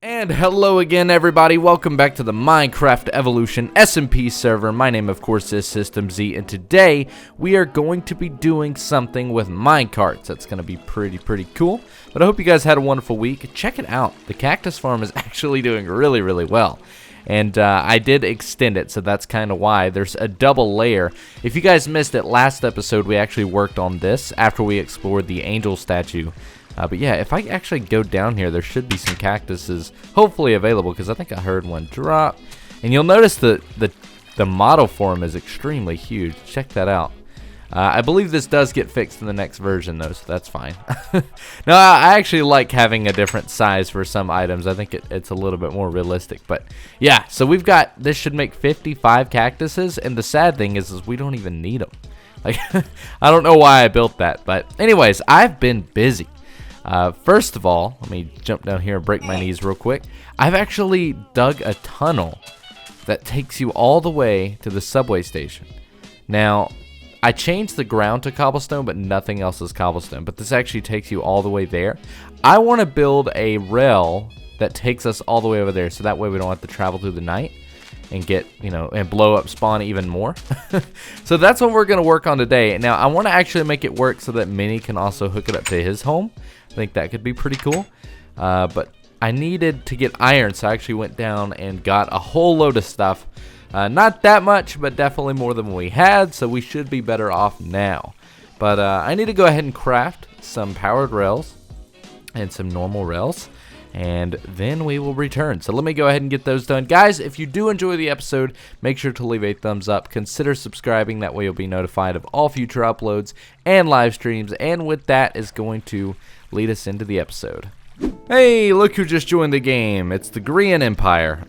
And hello again, everybody. Welcome back to the Minecraft Evolution SMP server. My name, of course, is System Z, and today we are going to be doing something with minecarts. That's going to be pretty cool. But I hope you guys had a wonderful week. Check it out. The cactus farm is actually doing really well. And I did extend it, so that's kind of why. There's a double layer. If you guys missed it, last episode we actually worked on this after we explored the angel statue. But yeah, if I actually go down here, there should be some cactuses hopefully available, because I think I heard one drop. And you'll notice the model form is extremely huge. Check that out. I believe this does get fixed in the next version, though, so that's fine. No, I actually like having a different size for some items. I think it's a little bit more realistic. But yeah, so we've got, this should make 55 cactuses, and the sad thing is we don't even need them. Like, I don't know why I built that, but anyways, I've been busy. First of all, let me jump down here and break my knees real quick. I've actually dug a tunnel that takes you all the way to the subway station. Now, I changed the ground to cobblestone, but nothing else is cobblestone. But this actually takes you all the way there. I want to build a rail that takes us all the way over there, so that way we don't have to travel through the night and get, and blow up spawn even more. So that's what we're going to work on today. Now, I want to actually make it work so that Minnie can also hook it up to his home. I think that could be pretty cool. But I needed to get iron, so I actually went down and got a whole load of stuff. Not that much, but definitely more than we had, so we should be better off now. But I need to go ahead and craft some powered rails and some normal rails, and then we will return. So let me go ahead and get those done. Guys, if you do enjoy the episode, make sure to leave a thumbs up. Consider subscribing. That way you'll be notified of all future uploads and live streams. And with that is going to lead us into the episode. Hey, look who just joined the game. It's the Green Empire.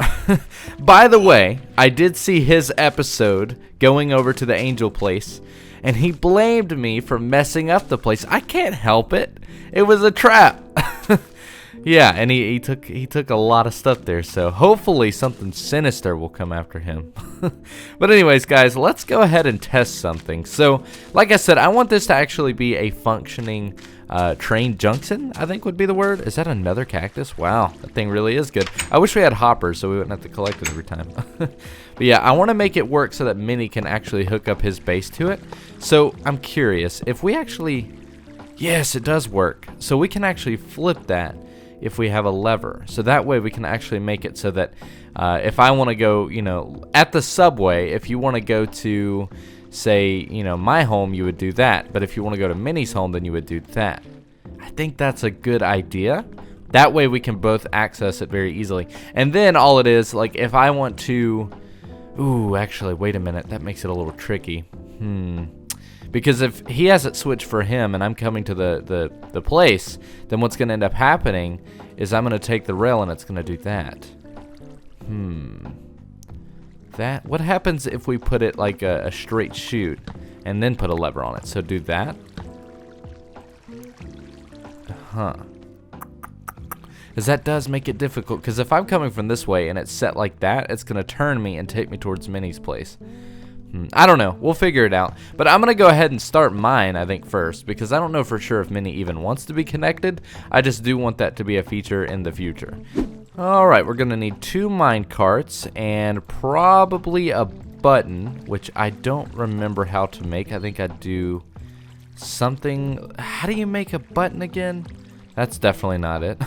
By the way, I did see his episode going over to the angel place, and he blamed me for messing up the place. I can't help it. It was a trap. Yeah, and he took a lot of stuff there, so hopefully something sinister will come after him. But anyways, guys, let's go ahead and test something. So, like I said, I want this to actually be a functioning train junction, I think would be the word. Is that another cactus? Wow, that thing really is good. I wish we had hoppers so we wouldn't have to collect it every time. But yeah, I want to make it work so that Minnie can actually hook up his base to it. So I'm curious, if we actually... Yes, it does work. So we can actually flip that if we have a lever. So that way we can actually make it so that if I want to go, at the subway, if you want to go to, say, my home, you would do that. But if you want to go to Minnie's home, then you would do that. I think that's a good idea. That way we can both access it very easily. And then all it is, like, if I want to... Ooh, actually, wait a minute. That makes it a little tricky. Because if he has it switched for him and I'm coming to the place, then what's going to end up happening is I'm going to take the rail and it's going to do that. What happens if we put it like a straight chute and then put a lever on it? So do that. Because that does make it difficult. Because if I'm coming from this way and it's set like that, it's going to turn me and take me towards Minnie's place. I don't know. We'll figure it out. But I'm going to go ahead and start mine, I think, first. Because I don't know for sure if Minnie even wants to be connected. I just do want that to be a feature in the future. Alright, we're going to need 2 mine carts and probably a button, which I don't remember how to make. I think I do something. How do you make a button again? That's definitely not it.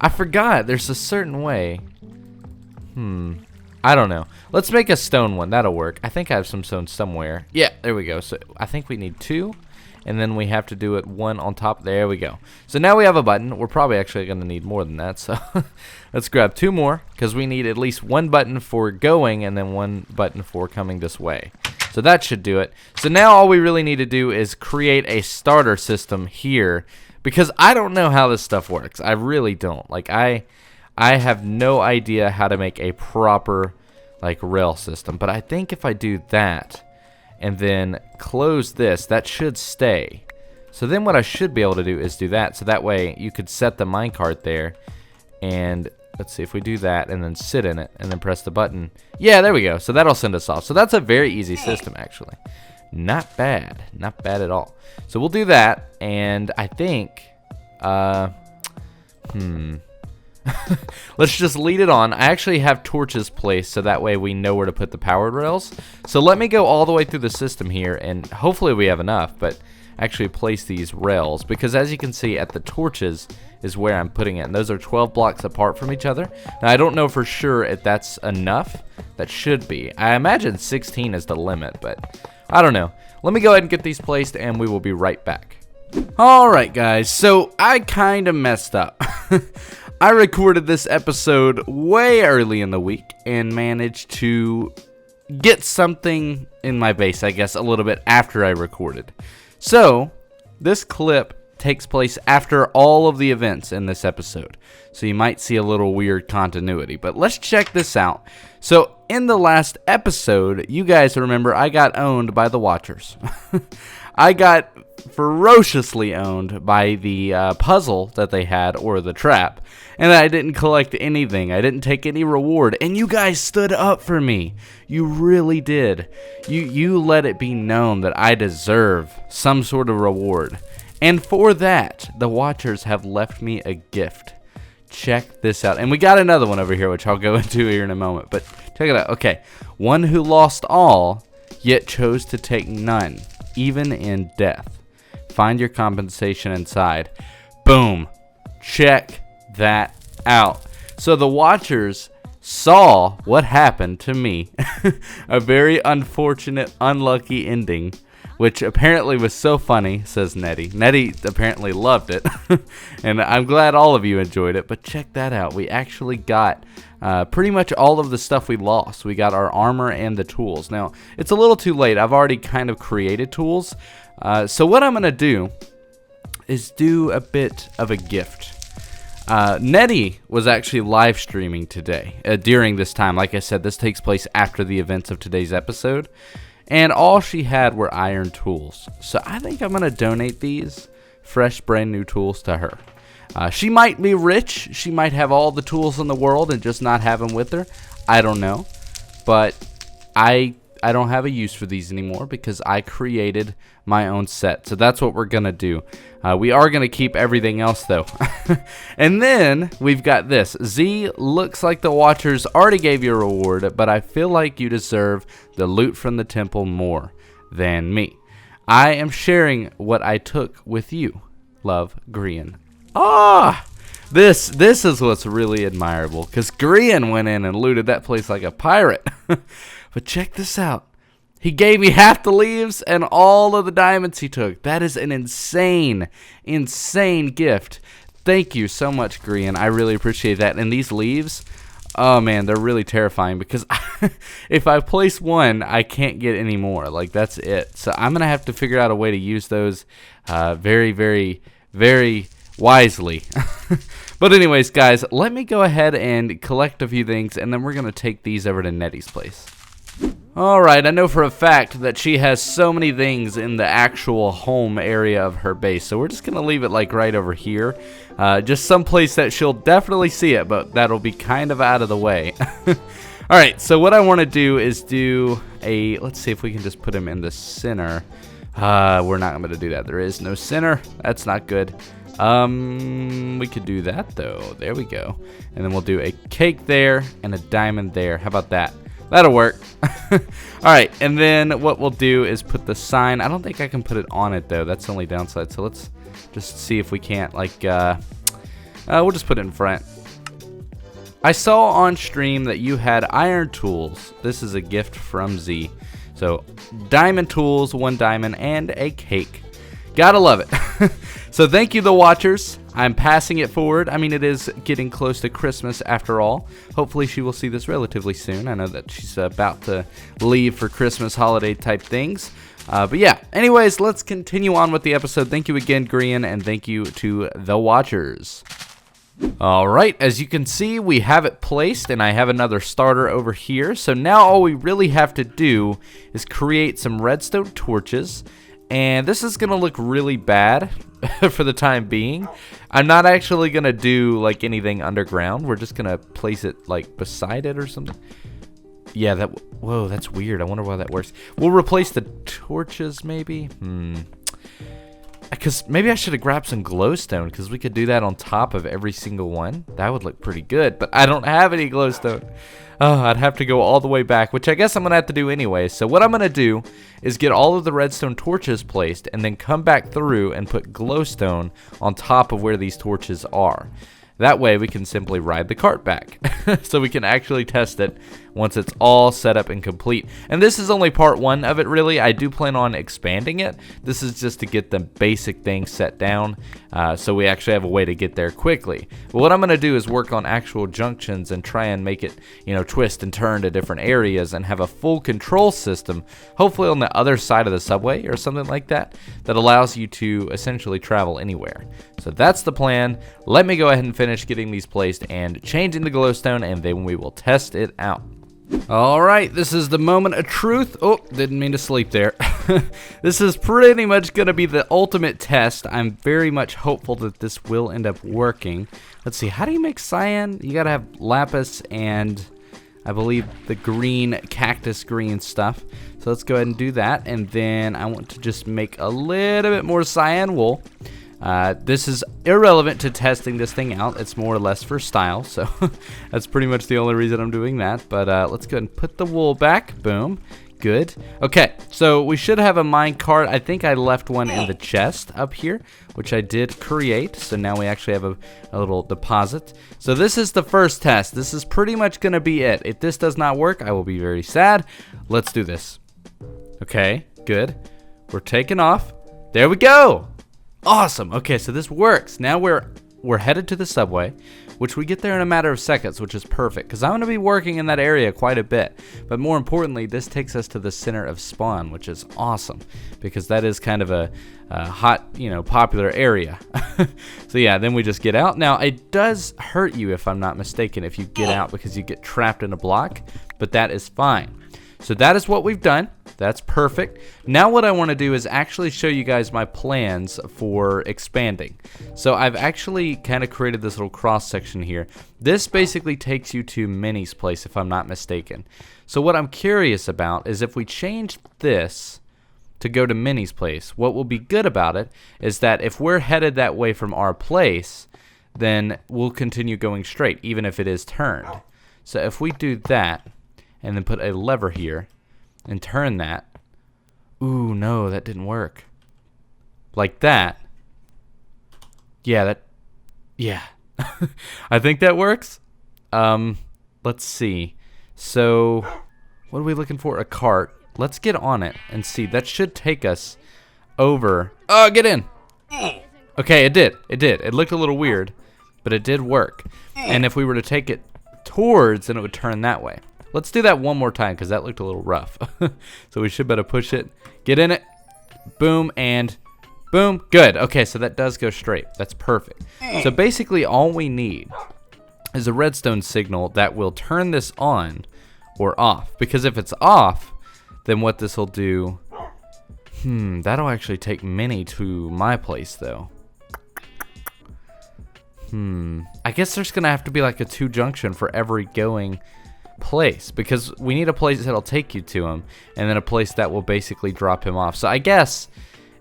I forgot. There's a certain way. I don't know. Let's make a stone one. That'll work. I think I have some stone somewhere. Yeah, there we go. So I think we need 2. And then we have to do it 1 on top. There we go. So now we have a button. We're probably actually going to need more than that. So let's grab 2 more, because we need at least 1 button for going and then 1 button for coming this way. So that should do it. So now all we really need to do is create a starter system here, because I don't know how this stuff works. I really don't. Like, I have no idea how to make a proper, like, rail system. But I think if I do that and then close this, that should stay. So then what I should be able to do is do that. So that way you could set the minecart there. And let's see if we do that and then sit in it and then press the button. Yeah, there we go. So that'll send us off. So that's a very easy system, actually. Not bad. Not bad at all. So we'll do that. And I think... Let's just lead it on. I actually have torches placed so that way we know where to put the powered rails. So let me go all the way through the system here, and hopefully we have enough, but actually place these rails, because as you can see at the torches is where I'm putting it, and those are 12 blocks apart from each other. Now I don't know for sure if that's enough. That should be. I imagine 16 is the limit, but I don't know. Let me go ahead and get these placed and we will be right back. Alright guys, so I kinda messed up. I recorded this episode way early in the week and managed to get something in my base, I guess, a little bit after I recorded. So, this clip takes place after all of the events in this episode. So you might see a little weird continuity, but let's check this out. So, in the last episode, you guys remember I got owned by the Watchers. I got ferociously owned by the puzzle that they had, or the trap, and I didn't collect anything. I didn't take any reward, and you guys stood up for me. You really did. You let it be known that I deserve some sort of reward, and for that, the Watchers have left me a gift. Check this out, and we got another one over here, which I'll go into here in a moment, but check it out. Okay, one who lost all, yet chose to take none, even in death. Find your compensation inside. Boom. Check that out. So the Watchers saw what happened to me. A very unfortunate, unlucky ending, which apparently was so funny, says Nettie. Nettie apparently loved it, and I'm glad all of you enjoyed it, but check that out. We actually got pretty much all of the stuff we lost. We got our armor and the tools. Now, it's a little too late. I've already kind of created tools. So what I'm going to do is do a bit of a gift. Nettie was actually live streaming today during this time. Like I said, this takes place after the events of today's episode. And all she had were iron tools. So I think I'm going to donate these fresh, brand new tools to her. She might be rich. She might have all the tools in the world and just not have them with her. I don't know. But I don't have a use for these anymore because I created my own set. So that's what we're going to do. We are going to keep everything else, though. And then we've got this. Z, looks like the Watchers already gave you a reward, but I feel like you deserve the loot from the temple more than me. I am sharing what I took with you. Love, Grian. Ah! This is what's really admirable, because Grian went in and looted that place like a pirate. But check this out. He gave me half the leaves and all of the diamonds he took. That is an insane, insane gift. Thank you so much, Grian. I really appreciate that. And these leaves, oh man, they're really terrifying because if I place one, I can't get any more. Like, that's it. So I'm going to have to figure out a way to use those very, very, very wisely. But anyways, guys, let me go ahead and collect a few things, and then we're going to take these over to Nettie's place. Alright, I know for a fact that she has so many things in the actual home area of her base, so we're just going to leave it like right over here. Just someplace that she'll definitely see it, but that'll be kind of out of the way. Alright, so what I want to do is do a, let's see if we can just put him in the center. We're not going to do that. There is no center. That's not good. We could do that though. There we go. And then we'll do a cake there and a diamond there. How about that? That'll work. Alright, and then what we'll do is put the sign. I don't think I can put it on it though. That's the only downside. So let's just see if we can't, like, we'll just put it in front. I saw on stream that you had iron tools. This is a gift from Z. So, diamond tools, 1 diamond, and a cake. Gotta love it. So thank you, the Watchers. I'm passing it forward. I mean, it is getting close to Christmas after all. Hopefully she will see this relatively soon. I know that she's about to leave for Christmas holiday type things. But yeah, anyways, let's continue on with the episode. Thank you again, Grian, and thank you to the Watchers. Alright, as you can see, we have it placed, and I have another starter over here. So now all we really have to do is create some redstone torches. And this is going to look really bad for the time being. I'm not actually going to do like anything underground. We're just going to place it like beside it or something. Yeah, whoa, that's weird. I wonder why that works. We'll replace the torches maybe. I Because maybe I should have grabbed some glowstone, because we could do that on top of every single one. That would look pretty good, but I don't have any glowstone. Oh, I'd have to go all the way back, which I guess I'm going to have to do anyway. So what I'm going to do is get all of the redstone torches placed and then come back through and put glowstone on top of where these torches are. That way we can simply ride the cart back. So we can actually test it once it's all set up and complete. And this is only part one of it, really. I do plan on expanding it. This is just to get the basic things set down, so we actually have a way to get there quickly. But what I'm going to do is work on actual junctions and try and make it, twist and turn to different areas and have a full control system, hopefully on the other side of the subway or something like that, that allows you to essentially travel anywhere. So that's the plan. Let me go ahead and finish getting these placed and changing the glowstone, and then we will test it out. Alright, this is the moment of truth. Oh, didn't mean to sleep there. This is pretty much going to be the ultimate test. I'm very much hopeful that this will end up working. Let's see, how do you make cyan? You gotta have lapis and I believe the green, cactus green stuff. So let's go ahead and do that. And then I want to just make a little bit more cyan wool. This is irrelevant to testing this thing out. It's more or less for style, so that's pretty much the only reason I'm doing that. But let's go ahead and put the wool back. Boom. Good. Okay, so we should have a mine cart. I think I left one in the chest up here, which I did create. So now we actually have a little deposit. So this is the first test. This is pretty much going to be it. If this does not work, I will be very sad. Let's do this. Okay, good. We're taking off. There we go. Awesome. Okay, so this works. Now we're headed to the subway, which we get there in a matter of seconds, which is perfect because I'm going to be working in that area quite a bit. But more importantly, this takes us to the center of spawn, which is awesome because that is kind of a hot, popular area. So yeah, then we just get out. Now, it does hurt you, if I'm not mistaken, if you get out because you get trapped in a block, but that is fine. So that is what we've done. That's perfect. Now what I want to do is actually show you guys my plans for expanding. So I've actually kind of created this little cross section here. This basically takes you to Minnie's place, if I'm not mistaken. So what I'm curious about is if we change this to go to Minnie's place, what will be good about it is that if we're headed that way from our place, then we'll continue going straight, even if it is turned. So if we do that, and then put a lever here, and turn that. Ooh, no, that didn't work. Like that. Yeah, I think that works. Let's see. So, what are we looking for? A cart. Let's get on it and see. That should take us over. Oh, get in. Okay, it did. It looked a little weird, but it did work. And if we were to take it towards, then it would turn that way. Let's do that one more time because that looked a little rough. So we should better push it. Get in it. Boom and boom. Good. Okay, so that does go straight. That's perfect. So basically all we need is a redstone signal that will turn this on or off. Because if it's off, then what this will do... that'll actually take Minnie to my place though. I guess there's going to have to be like a 2 junction for every going... place, because we need a place that'll take you to him and then a place that will basically drop him off. So I guess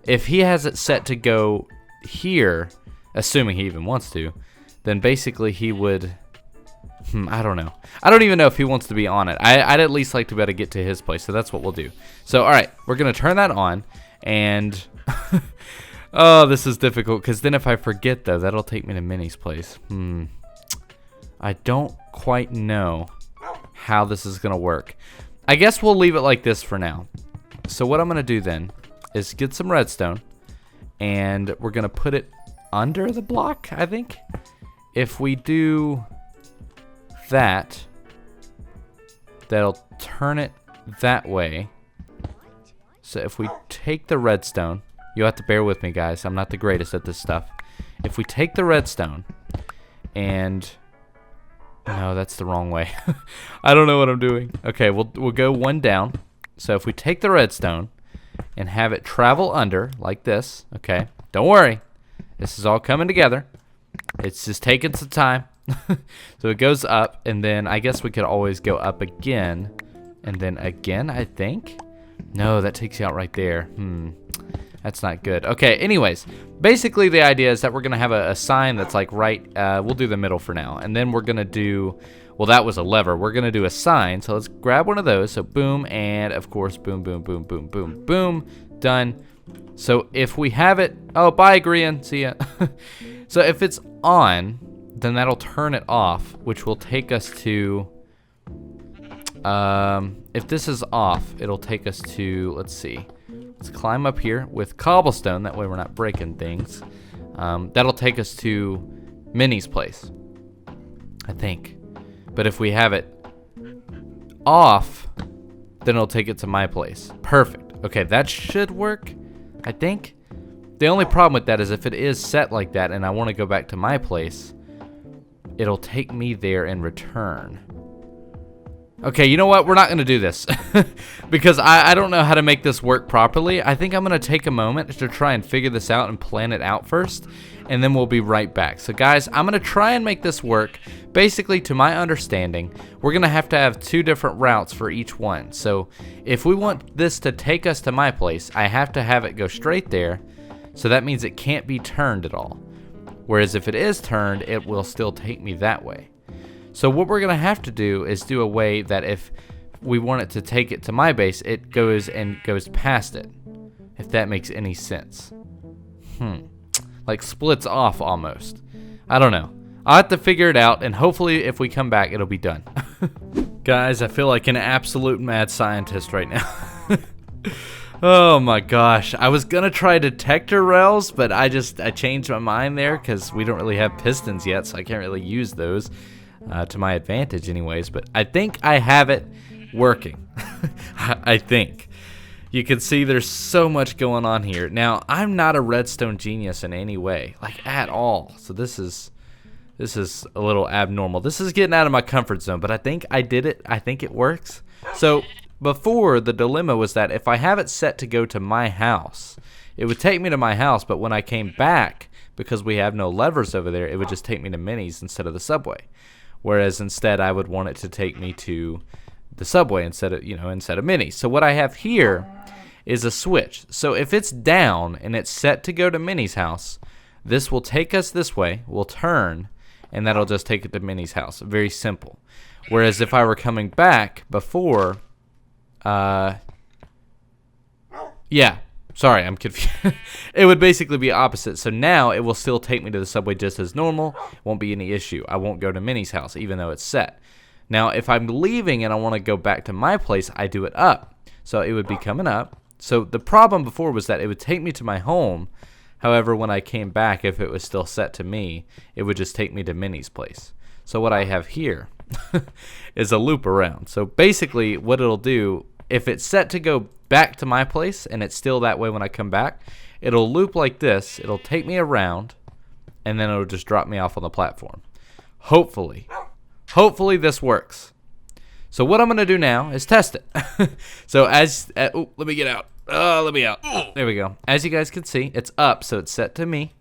if he has it set to go here, assuming he even wants to, then basically he would I don't know. I don't even know if he wants to be on it. I'd at least like to be able to get to his place, so that's what we'll do. So alright, we're gonna turn that on and oh, this is difficult because then if I forget though, that'll take me to Minnie's place. I don't quite know how this is gonna work. I guess we'll leave it like this for now. So what I'm gonna do then is get some redstone and we're gonna put it under the block, I think. If we do that, that'll turn it that way. So if we take the redstone, you'll have to bear with me guys, I'm not the greatest at this stuff. If we take the redstone and no, that's the wrong way. I don't know what I'm doing. Okay, we'll go one down. So if we take the redstone and have it travel under like this, okay, don't worry. This is all coming together. It's just taking some time. So it goes up, and then I guess we could always go up again, and then again, I think. No, that takes you out right there. That's not good. Okay, anyways, basically the idea is that we're going to have a sign that's like right, we'll do the middle for now. And then we're going to do, well, that was a lever. We're going to do a sign. So let's grab one of those. So boom, and of course, boom, boom, boom, boom, boom, boom. Done. So if we have it, oh, bye, Grian. See ya. So if it's on, then that'll turn it off, which will take us to, if this is off, it'll take us to, let's see. Let's climb up here with cobblestone. That way we're not breaking things. That'll take us to Minnie's place, I think. But if we have it off, then it'll take it to my place. Perfect. Okay, that should work, I think. The only problem with that is if it is set like that and I want to go back to my place, it'll take me there in return. Okay, you know what? We're not going to do this because I don't know how to make this work properly. I think I'm going to take a moment to try and figure this out and plan it out first, and then we'll be right back. So guys, I'm going to try and make this work. Basically, to my understanding, we're going to have 2 different routes for each one. So if we want this to take us to my place, I have to have it go straight there. So that means it can't be turned at all. Whereas if it is turned, it will still take me that way. So what we're going to have to do is do a way that if we want it to take it to my base, it goes past it. If that makes any sense. Like splits off almost. I don't know. I'll have to figure it out, and hopefully if we come back, it'll be done. Guys, I feel like an absolute mad scientist right now. Oh my gosh. I was going to try detector rails, but I changed my mind there because we don't really have pistons yet, so I can't really use those. To my advantage anyways, but I think I have it working. I think. You can see there's so much going on here. Now, I'm not a redstone genius in any way, like at all. So this is a little abnormal. This is getting out of my comfort zone, but I think I did it. I think it works. So before, the dilemma was that if I have it set to go to my house, it would take me to my house, but when I came back, because we have no levers over there, it would just take me to Minnie's instead of the subway. Whereas instead I would want it to take me to the subway instead of Minnie's. So what I have here is a switch. So if it's down and it's set to go to Minnie's house, this will take us this way, we'll turn, and that'll just take it to Minnie's house. Very simple. Whereas if I were coming back before, yeah, sorry, I'm confused. It would basically be opposite. So now it will still take me to the subway just as normal. Won't be any issue. I won't go to Minnie's house even though it's set. Now, if I'm leaving and I want to go back to my place, I do it up. So it would be coming up. So the problem before was that it would take me to my home. However, when I came back, if it was still set to me, it would just take me to Minnie's place. So what I have here is a loop around. So basically what it'll do, if it's set to go back to my place and it's still that way when I come back, it'll loop like this. It'll take me around and then it'll just drop me off on the platform. Hopefully this works. So what I'm going to do now is test it. So let me get out. Let me out. There we go. As you guys can see, it's up, so it's set to me.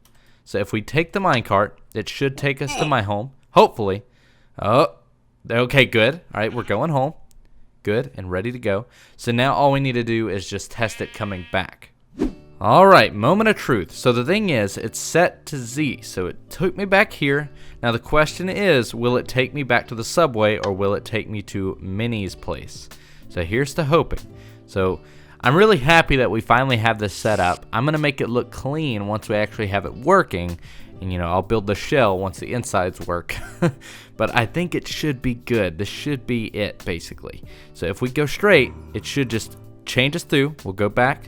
So if we take the minecart, it should take us to my home. Hopefully. Oh, okay, good. All right, we're going home. Good and ready to go. So now all we need to do is just test it coming back. All right, moment of truth. So the thing is, it's set to Z. So it took me back here. Now the question is, will it take me back to the subway or will it take me to Minnie's place? So here's to hoping. So I'm really happy that we finally have this set up. I'm going to make it look clean once we actually have it working. And, I'll build the shell once the insides work. But I think it should be good. This should be it, basically. So if we go straight, it should just change us through. We'll go back.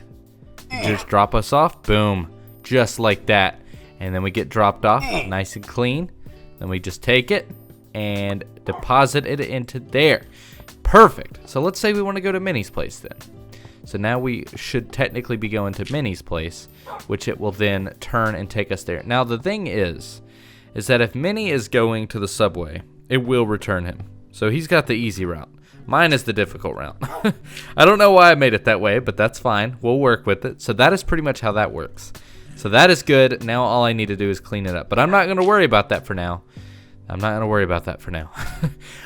Just drop us off. Boom. Just like that. And then we get dropped off nice and clean. Then we just take it and deposit it into there. Perfect. So let's say we want to go to Minnie's place then. So now we should technically be going to Minnie's place, which it will then turn and take us there. Now the thing is that if Minnie is going to the subway, it will return him. So he's got the easy route. Mine is the difficult route. I don't know why I made it that way, but that's fine. We'll work with it. So that is pretty much how that works. So that is good. Now all I need to do is clean it up. But I'm not going to worry about that for now. I'm not going to worry about that for now.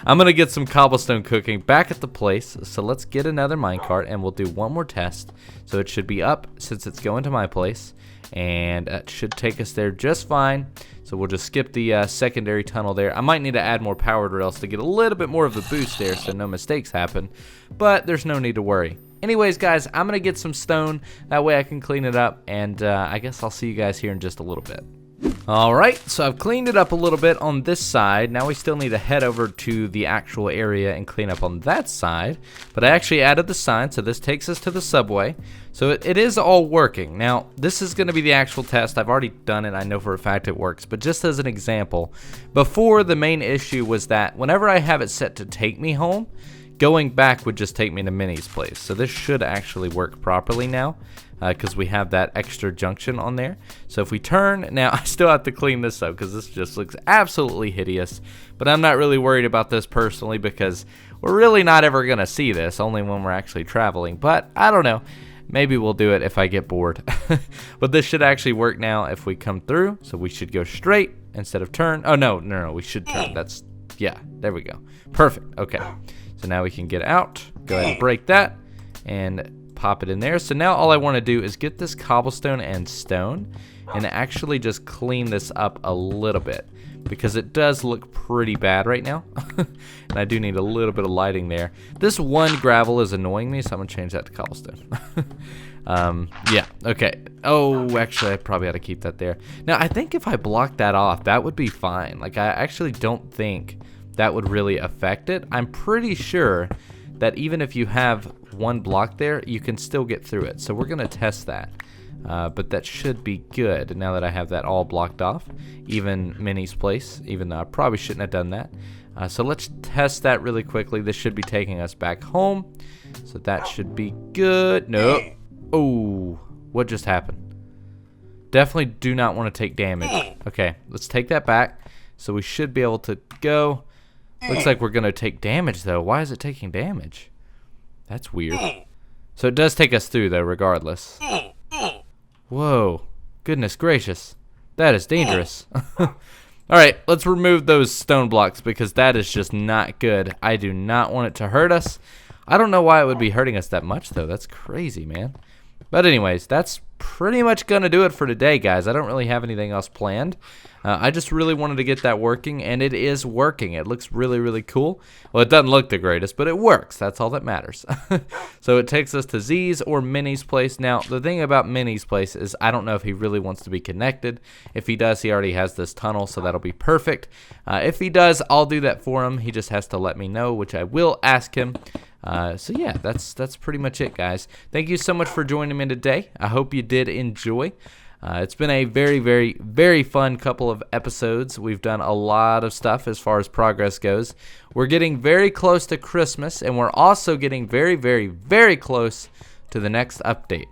I'm going to get some cobblestone cooking back at the place. So let's get another minecart and we'll do one more test. So it should be up since it's going to my place. And it should take us there just fine. So we'll just skip the secondary tunnel there. I might need to add more powered rails to get a little bit more of the boost there so no mistakes happen. But there's no need to worry. Anyways, guys, I'm going to get some stone. That way I can clean it up. And I guess I'll see you guys here in just a little bit. Alright, so I've cleaned it up a little bit on this side. Now we still need to head over to the actual area and clean up on that side. But I actually added the sign, so this takes us to the subway. So it is all working. Now, this is going to be the actual test. I've already done it. I know for a fact it works. But just as an example, before the main issue was that whenever I have it set to take me home, going back would just take me to Minnie's place. So this should actually work properly now. Because we have that extra junction on there. So if we turn, now I still have to clean this up because this just looks absolutely hideous. But I'm not really worried about this personally because we're really not ever going to see this, only when we're actually traveling. But I don't know, maybe we'll do it if I get bored. But this should actually work now if we come through. So we should go straight instead of turn. Oh, no, we should turn. That's, yeah, there we go. Perfect, okay. So now we can get out, go ahead and break that, and pop it in there. So now all I want to do is get this cobblestone and stone and actually just clean this up a little bit because it does look pretty bad right now. And I do need a little bit of lighting there. This one gravel is annoying me, so I'm gonna change that to cobblestone. Yeah, okay. Oh, actually I probably ought to keep that there. Now I think if I block that off, that would be fine. Like I actually don't think that would really affect it. I'm pretty sure that even if you have one block there, you can still get through it. So we're gonna test that. But that should be good now that I have that all blocked off. Even Minnie's place, even though I probably shouldn't have done that. So let's test that really quickly. This should be taking us back home. So that should be good. No. Oh, what just happened? Definitely do not want to take damage. Okay, let's take that back. So we should be able to go. Looks like we're gonna take damage though. Why is it taking damage? That's weird. So it does take us through though, regardless. Whoa, goodness gracious. That is dangerous. Alright, let's remove those stone blocks because that is just not good. I do not want it to hurt us. I don't know why it would be hurting us that much though. That's crazy, man. But anyways, that's pretty much gonna do it for today, guys. I don't really have anything else planned. I just really wanted to get that working, and it is working. It looks really, really cool. Well, it doesn't look the greatest, but it works. That's all that matters. So it takes us to Z's or Minnie's place. Now, the thing about Minnie's place is I don't know if he really wants to be connected. If he does, he already has this tunnel, so that'll be perfect. If he does, I'll do that for him. He just has to let me know, which I will ask him. So yeah, that's pretty much it, guys. Thank you so much for joining me today. I hope you did enjoy. It's been a very, very, very fun couple of episodes. We've done a lot of stuff as far as progress goes. We're getting very close to Christmas, and we're also getting very, very, very close to the next update.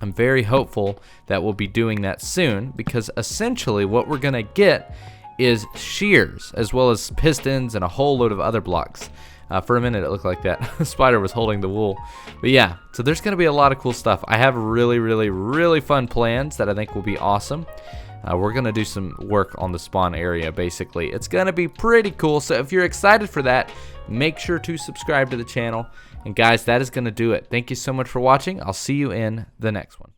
I'm very hopeful that we'll be doing that soon because essentially what we're going to get is shears as well as pistons and a whole load of other blocks. For a minute it looked like that spider was holding the wool. But yeah, so there's going to be a lot of cool stuff. I have really, really, really fun plans that I think will be awesome. We're going to do some work on the spawn area, basically. It's going to be pretty cool. So if you're excited for that, make sure to subscribe to the channel. And guys, that is going to do it. Thank you so much for watching. I'll see you in the next one.